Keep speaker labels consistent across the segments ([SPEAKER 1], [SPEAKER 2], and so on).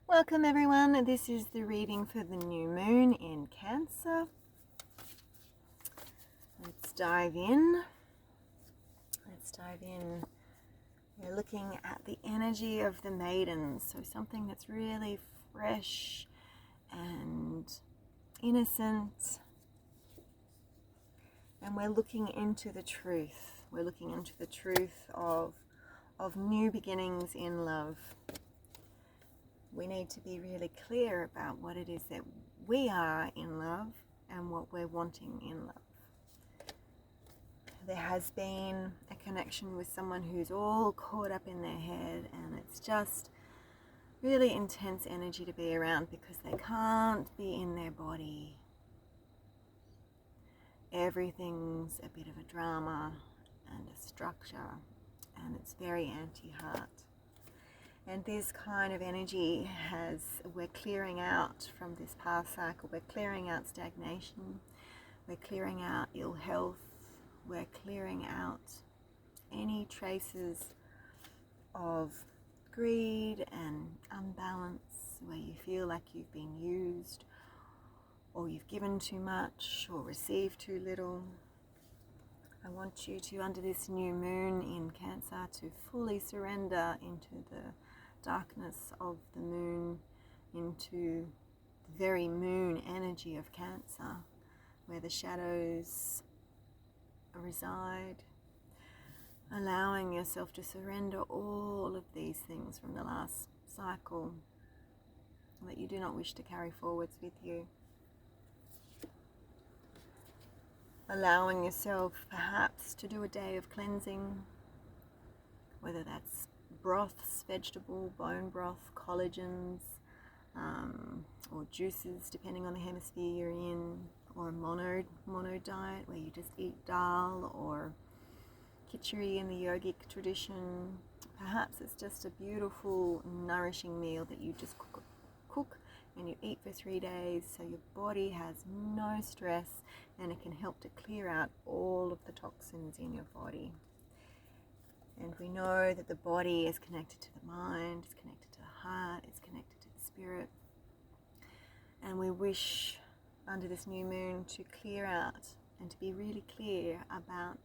[SPEAKER 1] Welcome everyone, this is the reading for the new moon in Cancer. Let's dive in. We're looking at the energy of the maiden, so something that's really fresh and innocent. And we're looking into the truth. We're looking into the truth of new beginnings in love. We need to be really clear about what it is that we are in love and what we're wanting in love. There has been a connection with someone who's all caught up in their head, and it's just really intense energy to be around because they can't be in their body. Everything's a bit of a drama and a structure, and it's very anti-heart. And this kind of energy we're clearing out from this past cycle. We're clearing out stagnation. We're clearing out ill health. We're clearing out any traces of greed and unbalance, where you feel like you've been used, or you've given too much, or received too little. I want you to, under this new moon in Cancer, to fully surrender into the darkness of the moon, into the very moon energy of Cancer, where the shadows reside, allowing yourself to surrender all of these things from the last cycle that you do not wish to carry forwards with you. Allowing yourself perhaps to do a day of cleansing, whether that's broths, vegetable, bone broth, collagens, or juices, depending on the hemisphere you're in, or a mono diet where you just eat dal, or khichdi in the yogic tradition. Perhaps it's just a beautiful, nourishing meal that you just cook and you eat for 3 days, so your body has no stress, and it can help to clear out all of the toxins in your body. And we know that the body is connected to the mind, it's connected to the heart, it's connected to the spirit. And we wish, under this new moon, to clear out and to be really clear about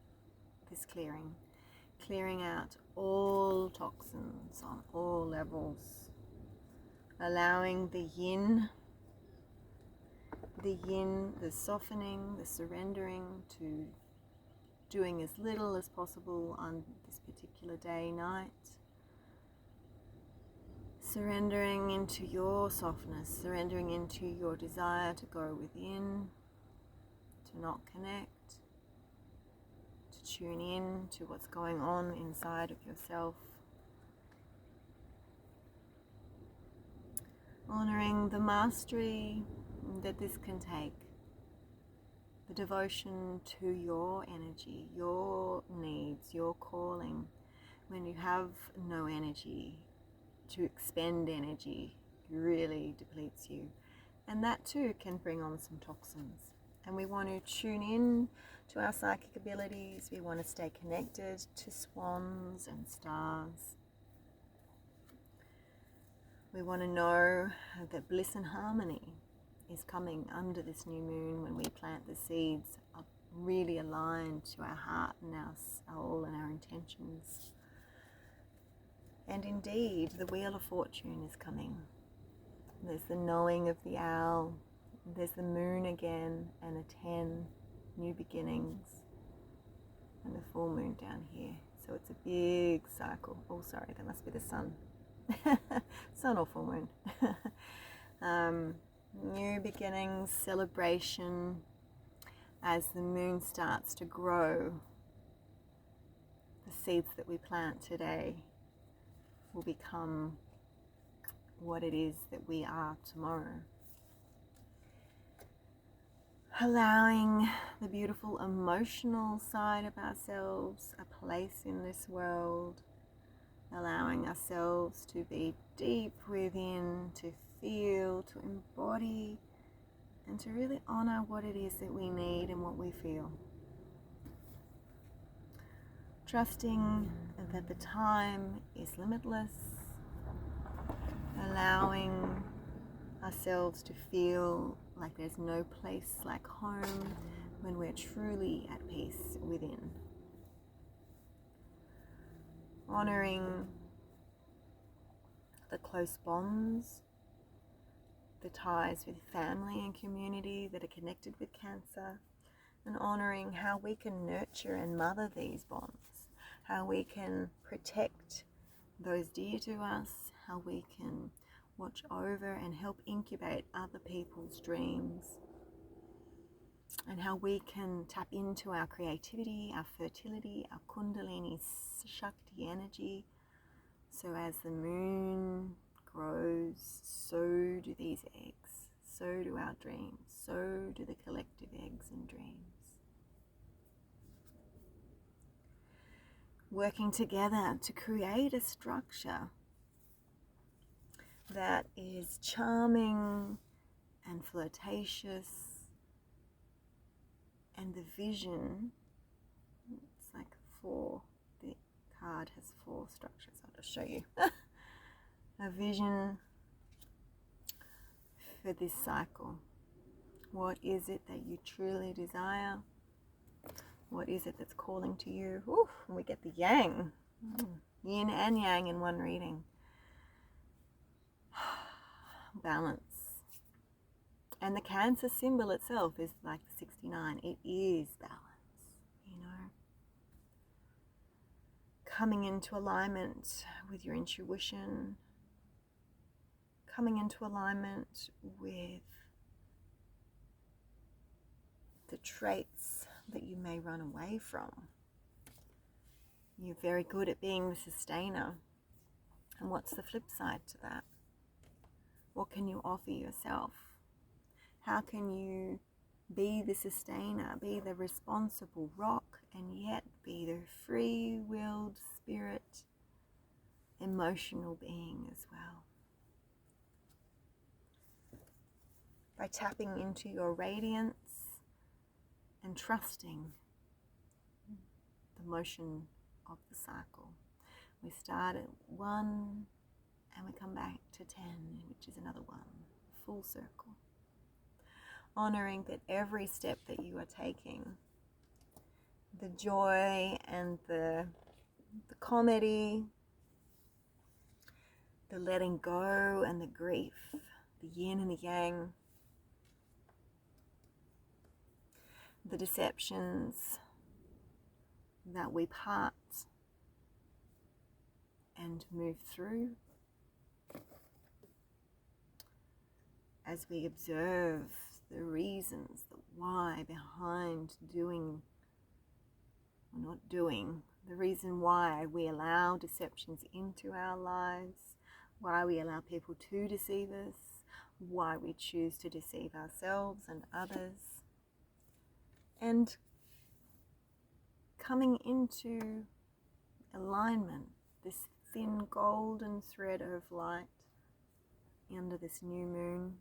[SPEAKER 1] this clearing out all toxins on all levels, allowing the yin, the softening, the surrendering, to doing as little as possible on this particular day, night. Surrendering into your softness, surrendering into your desire to go within, to not connect, to tune in to what's going on inside of yourself. Honoring the mastery that this can take, the devotion to your energy, your needs, your calling. When you have no energy, to expend energy really depletes you. And that too can bring on some toxins. And we want to tune in to our psychic abilities. We want to stay connected to swans and stars. We want to know that bliss and harmony is coming under this new moon when we plant the seeds, are really aligned to our heart and our soul and our intentions. And indeed, the Wheel of Fortune is coming. There's the knowing of the owl, there's the moon again, and a 10, new beginnings, and the full moon down here. So it's a big cycle. Oh, sorry, that must be the sun. Sun or full moon. New beginnings, celebration, as the moon starts to grow. The seeds that we plant today will become what it is that we are tomorrow. Allowing the beautiful emotional side of ourselves a place in this world. Allowing ourselves to be deep within, to feel, to embody, and to really honor what it is that we need and what we feel. Trusting that the time is limitless, allowing ourselves to feel like there's no place like home when we're truly at peace within. Honoring the close bonds, the ties with family and community that are connected with cancer, and honoring how we can nurture and mother these bonds, how we can protect those dear to us, how we can watch over and help incubate other people's dreams, and how we can tap into our creativity, our fertility, our kundalini shakti energy. So as the moon grows, so do these eggs, so do our dreams, so do the collective eggs and dreams. Working together to create a structure that is charming and flirtatious, and the vision, it's like the card has 4 structures. I'll just show you. A vision for this cycle. What is it that you truly desire? What is it that's calling to you? Ooh, and we get the yang, yin and yang in one reading. Balance. And the Cancer symbol itself is like the 69. It is balance, you know. Coming into alignment with your intuition, coming into alignment with the traits that you may run away from. You're very good at being the sustainer. And what's the flip side to that? What can you offer yourself? How can you be the sustainer, be the responsible rock, and yet be the free-willed spirit, emotional being as well? By tapping into your radiance and trusting the motion of the cycle. We start at 1 and we come back to 10, which is another 1, full circle. Honoring that every step that you are taking, the joy and the comedy, the letting go and the grief, the yin and the yang, the deceptions that we part and move through as we observe the reasons, the why behind doing or not doing, the reason why we allow deceptions into our lives, why we allow people to deceive us, why we choose to deceive ourselves and others, and coming into alignment, this thin golden thread of light under this new moon,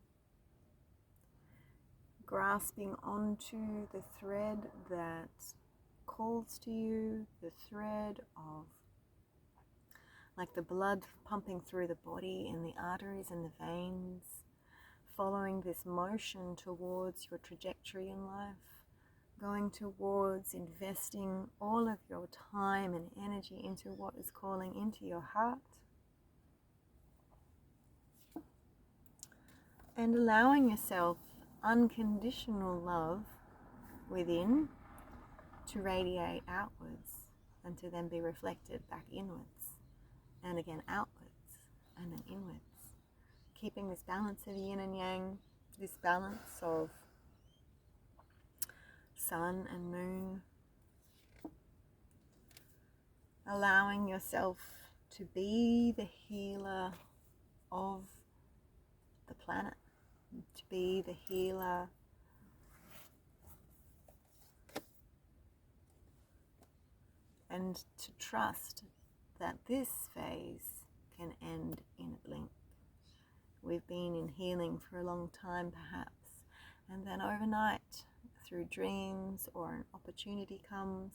[SPEAKER 1] grasping onto the thread that calls to you, the thread of like the blood pumping through the body and the arteries and the veins, following this motion towards your trajectory in life, going towards investing all of your time and energy into what is calling into your heart, and allowing yourself unconditional love within to radiate outwards and to then be reflected back inwards and again outwards and then inwards, keeping this balance of yin and yang, this balance of sun and moon, allowing yourself to be the healer of the planet, to be the healer and to trust that this phase can end in a blink. We've been in healing for a long time perhaps, and then overnight through dreams or an opportunity comes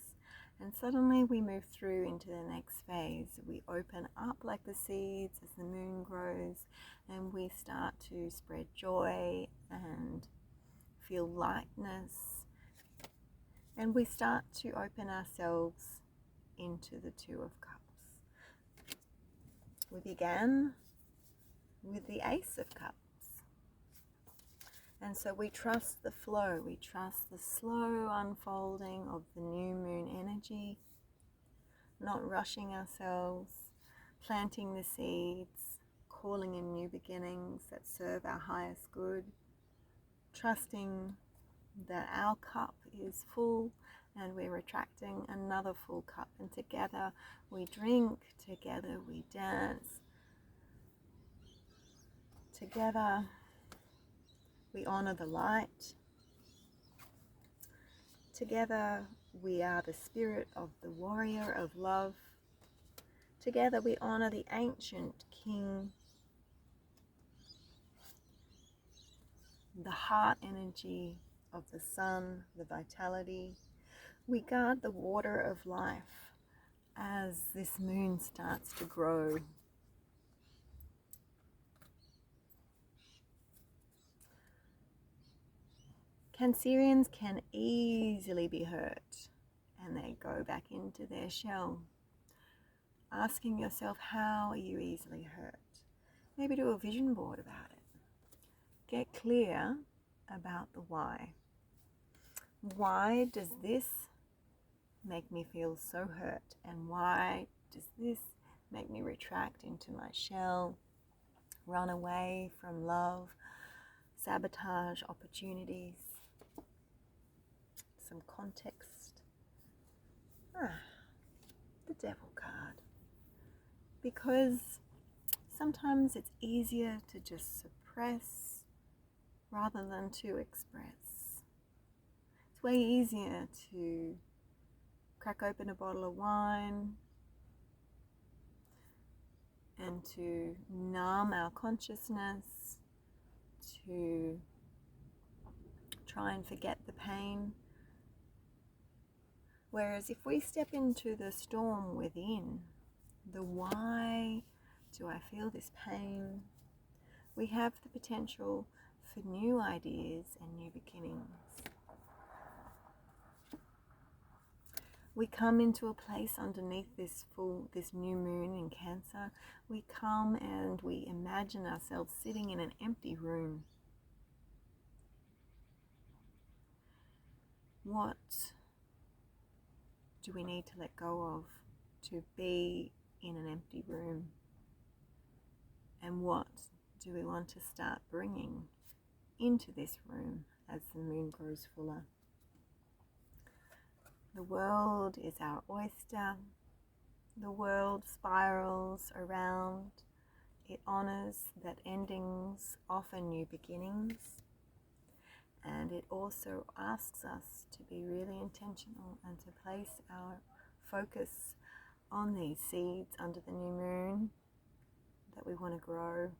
[SPEAKER 1] And suddenly we move through into the next phase. We open up like the seeds as the moon grows, and we start to spread joy and feel lightness. And we start to open ourselves into the Two of Cups. We began with the Ace of Cups. And so we trust the flow, we trust the slow unfolding of the new moon energy, not rushing ourselves, planting the seeds, calling in new beginnings that serve our highest good, trusting that our cup is full and we're attracting another full cup, and together we drink, together we dance, together we honor the light. Together we are the spirit of the warrior of love. Together we honor the ancient king, the heart energy of the sun, the vitality. We guard the water of life as this moon starts to grow. Cancerians can easily be hurt, and they go back into their shell. Asking yourself, how are you easily hurt? Maybe do a vision board about it. Get clear about the why. Why does this make me feel so hurt? And why does this make me retract into my shell, run away from love, sabotage opportunities? Some context. The Devil card. Because sometimes it's easier to just suppress rather than to express. It's way easier to crack open a bottle of wine and to numb our consciousness, to try and forget the pain. Whereas if we step into the storm within, the why do I feel this pain, we have the potential for new ideas and new beginnings. We come into a place underneath this new moon in Cancer. We come and we imagine ourselves sitting in an empty room. What do we need to let go of to be in an empty room? And what do we want to start bringing into this room as the moon grows fuller? The world is our oyster. The world spirals around. It honors that endings offer new beginnings. And it also asks us to be really intentional and to place our focus on these seeds under the new moon that we want to grow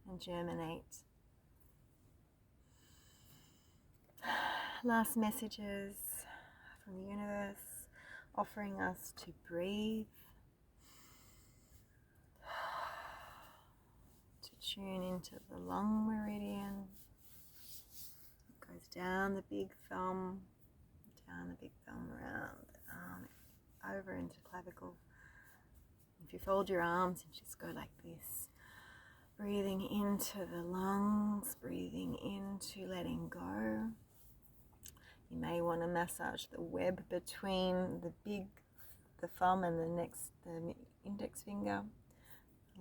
[SPEAKER 1] and germinate. Last messages from the universe offering us to breathe, to tune into the lung meridian. It goes down the big thumb, around the arm, over into clavicle. If you fold your arms and just go like this, breathing into the lungs, breathing into letting go. You may want to massage the web between the thumb and the index finger.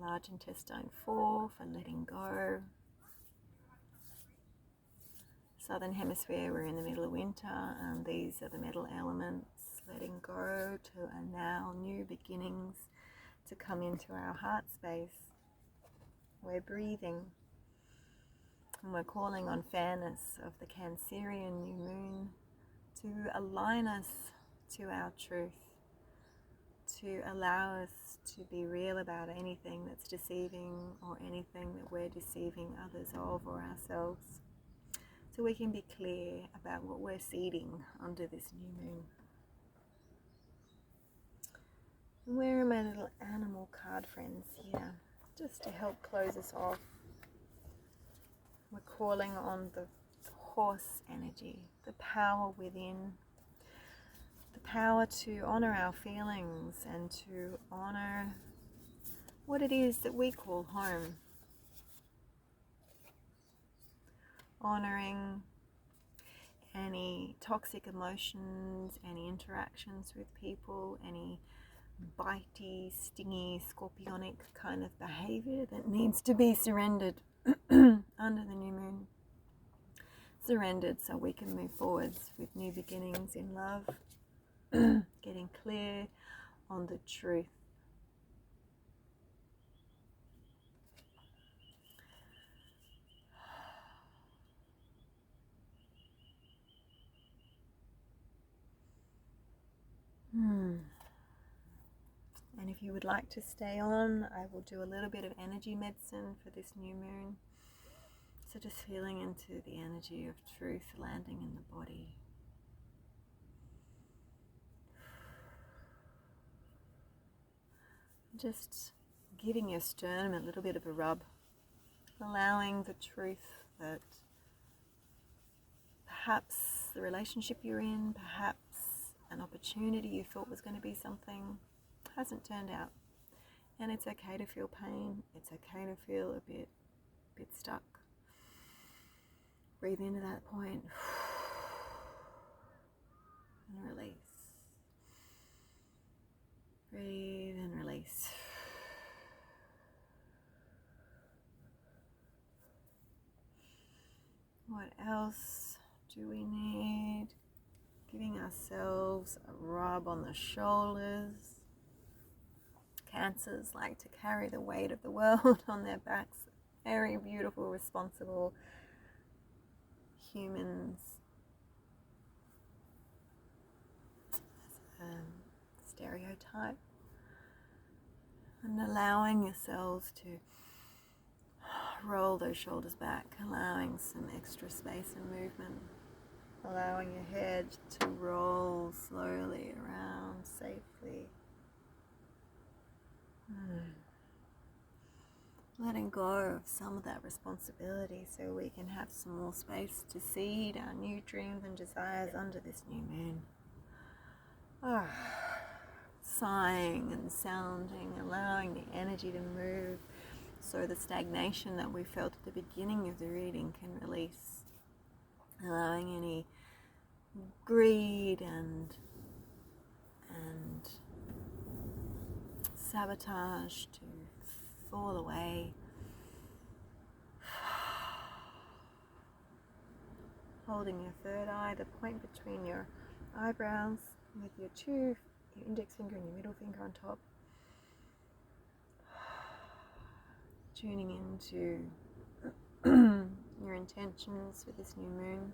[SPEAKER 1] Large intestine 4 for letting go. Southern hemisphere, we're in the middle of winter, and these are the metal elements. Letting go to allow new beginnings to come into our heart space. We're breathing, and we're calling on fairness of the Cancerian new moon to align us to our truth, to allow us to be real about anything that's deceiving or anything that we're deceiving others of or ourselves, so we can be clear about what we're seeding under this new moon. Where are my little animal card friends here? Just to help close us off. We're calling on the horse energy, the power within, the power to honor our feelings and to honor what it is that we call home. Honoring any toxic emotions, any interactions with people, any bitey, stingy, scorpionic kind of behavior that needs to be surrendered under the new moon. Surrendered so we can move forwards with new beginnings in love, getting clear on the truth. And if you would like to stay on, I will do a little bit of energy medicine for this new moon. So just feeling into the energy of truth landing in the body. Just giving your sternum a little bit of a rub, allowing the truth that perhaps the relationship you're in, perhaps an opportunity you thought was going to be something, hasn't turned out. And it's okay to feel pain. It's okay to feel a bit stuck. Breathe into that point and release. Breathe and release. What else do we need? Giving ourselves a rub on the shoulders. Cancers like to carry the weight of the world on their backs. Very beautiful, responsible humans. Stereotype. And allowing yourselves to roll those shoulders back, allowing some extra space and movement, allowing your head to roll slowly around safely. Letting go of some of that responsibility so we can have some more space to seed our new dreams and desires under this new moon. Sighing and sounding, allowing the energy to move so the stagnation that we felt at the beginning of the reading can release. Allowing any greed and sabotage to fall away. Holding your third eye, the point between your eyebrows, with your index finger and your middle finger on top. Tuning into your intentions for this new moon.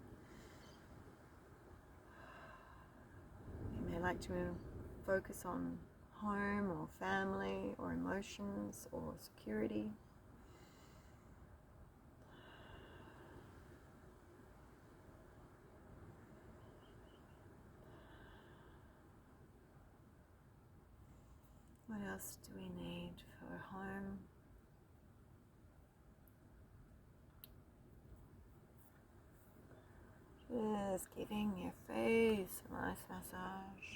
[SPEAKER 1] You may like to focus on home or family or emotions or security. What else do we need for home? Just giving your face a nice massage.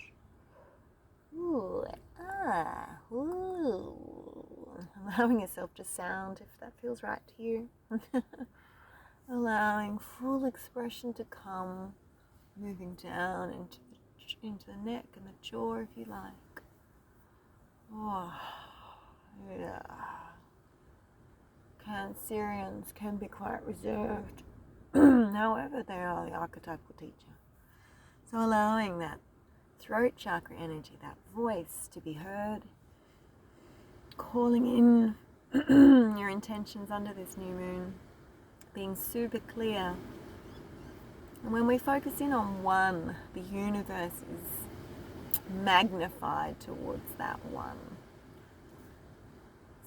[SPEAKER 1] Ooh, ooh. Allowing yourself to sound if that feels right to you. Allowing full expression to come, moving down into the neck and the jaw if you like. Oh, yeah. Cancerians can be quite reserved. However, they are the archetypal teacher. So allowing that throat chakra energy, that voice to be heard, calling in your intentions under this new moon, being super clear. And when we focus in on one, the universe is magnified towards that one.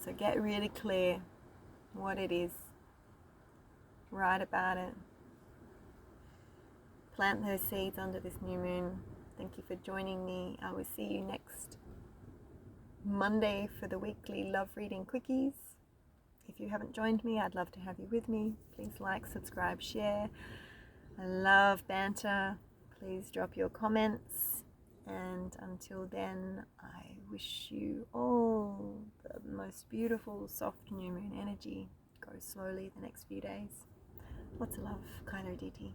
[SPEAKER 1] So get really clear what it is. Write about it. Plant those seeds under this new moon. Thank you for joining me. I will see you next Monday for the weekly Love Reading Quickies. If you haven't joined me, I'd love to have you with me. Please like, subscribe, share. I love banter. Please drop your comments. And until then, I wish you all the most beautiful, soft new moon energy. Go slowly the next few days. Lots of love, kylaaditi.